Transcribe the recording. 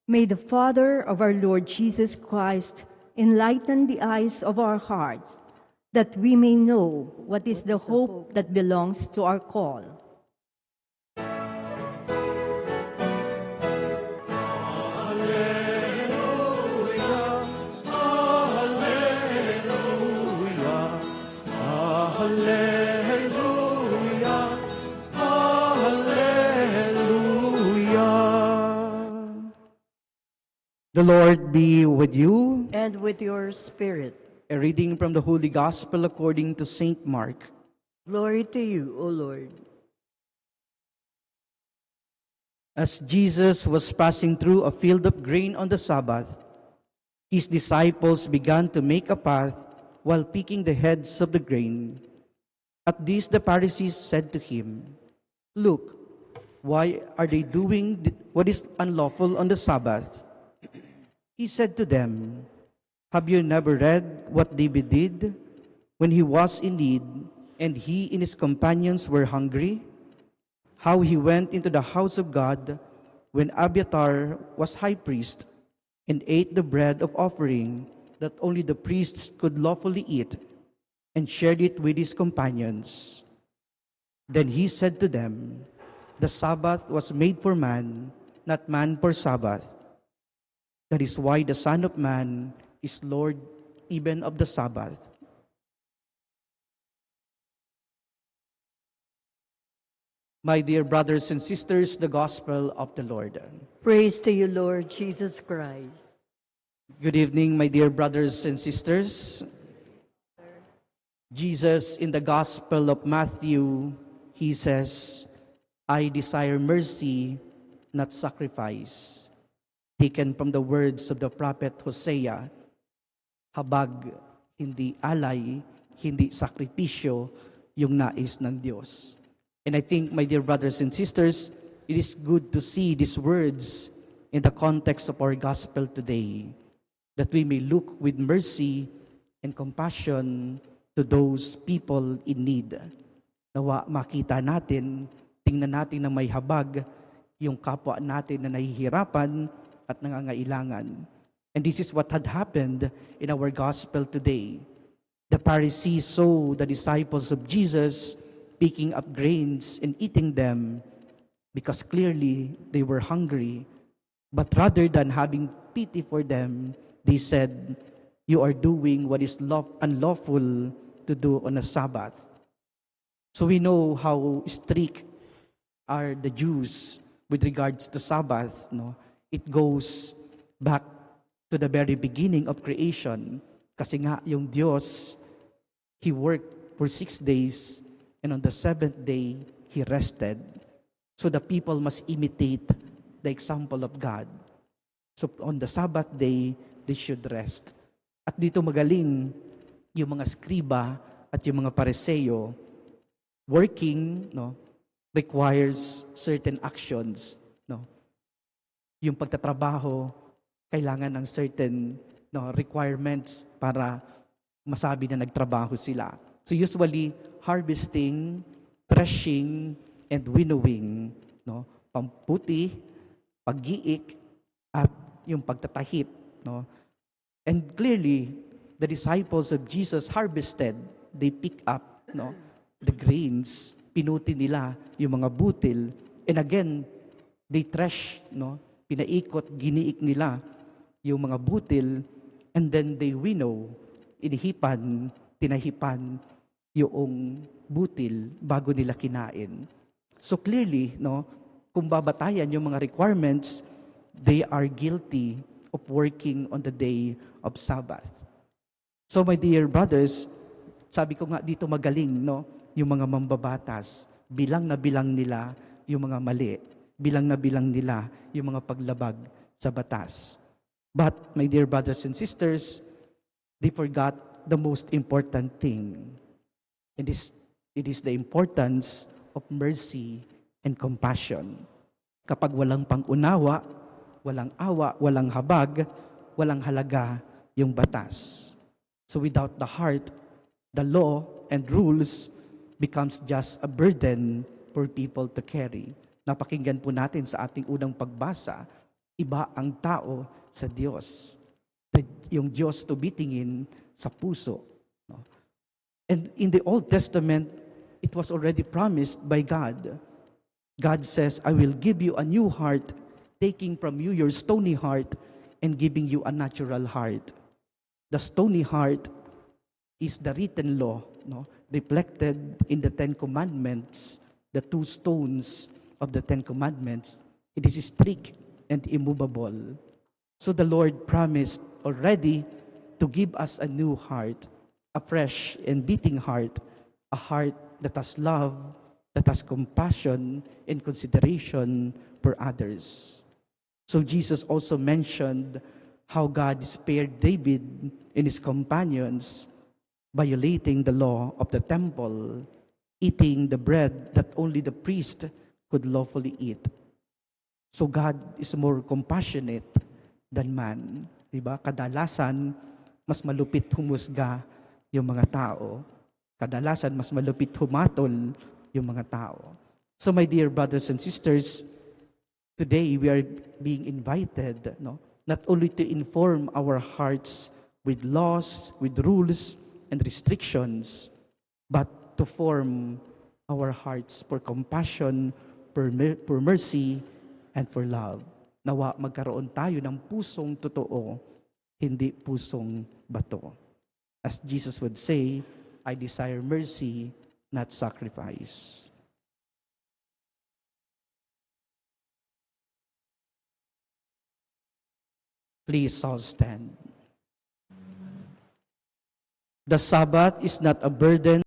May the Father of our Lord Jesus Christ enlighten the eyes of our hearts, that we may know what is the hope that belongs to our call. The Lord be with you. And with your spirit. A reading from the Holy Gospel according to Saint Mark. Glory to you, O Lord. As Jesus was passing through a field of grain on the Sabbath, his disciples began to make a path while picking the heads of the grain. At this the Pharisees said to him, "Look, why are they doing what is unlawful on the Sabbath?" He said to them, "Have you never read what David did when he was in need and he and his companions were hungry? How he went into the house of God when Abiathar was high priest and ate the bread of offering that only the priests could lawfully eat and shared it with his companions. Then he said to them, 'The Sabbath was made for man, not man for Sabbath. That is why the Son of Man is Lord even of the Sabbath.'" My dear brothers and sisters, the Gospel of the Lord. Praise to you, Lord Jesus Christ. Good evening, my dear brothers and sisters. Jesus, in the Gospel of Matthew, he says, "I desire mercy, not sacrifice." Taken from the words of the prophet Hosea, habag, hindi alay, hindi sakripisyo, yung nais ng Diyos. And I think, my dear brothers and sisters, it is good to see these words in the context of our gospel today, that we may look with mercy and compassion to those people in need. Nawa makita natin, tingnan natin na may habag yung kapwa natin na nahihirapan at nangangailangan. And this is what had happened in our gospel today. The Pharisees saw the disciples of Jesus picking up grains and eating them because clearly they were hungry. But rather than having pity for them, they said, "You are doing what is unlawful to do on a Sabbath." So we know how strict are the Jews with regards to Sabbath. No? It goes back to the very beginning of creation. Kasi nga yung Diyos, He worked for 6 days and on the 7th day, He rested. So the people must imitate the example of God. So on the Sabbath day, they should rest. At dito magaling yung mga skriba at yung mga pareseyo. Working, no, requires certain actions. No? Yung pagtatrabaho, kailangan ng certain requirements para masabi na nagtrabaho sila. So usually, harvesting, threshing, and winnowing, no? Pamputi, pag-iik, at yung pagtatahip. No? And clearly, the disciples of Jesus harvested, they pick up the grains, pinuti nila yung mga butil, and again, they thresh, pinaikot, giniik nila yung mga butil, and then they winnow, inihipan, tinahipan yung butil bago nila kinain. So clearly, kung babatayan yung mga requirements, they are guilty of working on the day of Sabbath. So my dear brothers, sabi ko nga dito magaling, yung mga mambabatas, bilang na bilang nila yung mga mali, bilang na bilang nila yung mga paglabag sa batas. But, my dear brothers and sisters, they forgot the most important thing. It is the importance of mercy and compassion. Kapag walang pang-unawa, walang awa, walang habag, walang halaga yung batas. So without the heart, the law and rules becomes just a burden for people to carry. Napakinggan po natin sa ating unang pagbasa Iba ang tao sa Diyos. Yung Diyos tumitingin sa puso. No? And in the Old Testament, it was already promised by God. God says, I will give you a new heart, taking from you your stony heart and giving you a natural heart. The stony heart is the written law, no? Reflected in the Ten Commandments, the two stones of the Ten Commandments. It is strict and immovable. So the Lord promised already to give us a new heart, a fresh and beating heart, a heart that has love, that has compassion and consideration for others. So Jesus also mentioned how God spared David and his companions violating the law of the temple, eating the bread that only the priest could lawfully eat. So God is more compassionate than man. Diba? Kadalasan, mas malupit humusga yung mga tao. Kadalasan, mas malupit humatol yung mga tao. So my dear brothers and sisters, today we are being invited, no, not only to inform our hearts with laws, with rules, and restrictions, but to form our hearts for compassion, for mercy, and for love. Nawa magkaroon tayo ng pusong totoo, hindi pusong bato. As Jesus would say, I desire mercy, not sacrifice. Please all stand. The Sabbath is not a burden